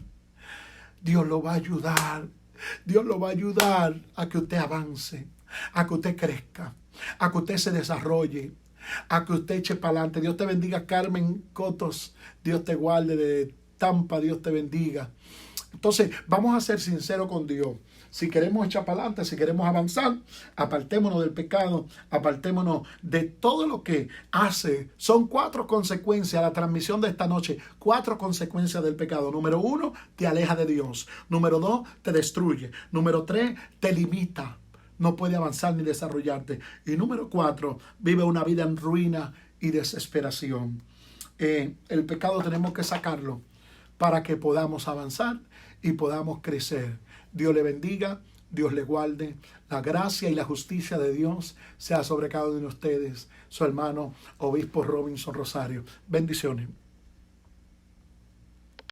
Dios lo va a ayudar. Dios lo va a ayudar a que usted avance, a que usted crezca, a que usted se desarrolle, a que usted eche para adelante. Dios te bendiga, Carmen Cotos. Dios te guarde de Tampa. Dios te bendiga. Entonces, vamos a ser sinceros con Dios. Si queremos echar para adelante, si queremos avanzar, apartémonos del pecado, apartémonos de todo lo que hace. Son 4 consecuencias, la transmisión de esta noche, 4 consecuencias del pecado. Número 1, te aleja de Dios. Número 2, te destruye. Número 3, te limita. No puede avanzar ni desarrollarte. Y número 4, vive una vida en ruina y desesperación. El pecado tenemos que sacarlo para que podamos avanzar y podamos crecer. Dios le bendiga, Dios le guarde. La gracia y la justicia de Dios sea sobre cada uno de ustedes. Su hermano, Obispo Robinson Rosario. Bendiciones.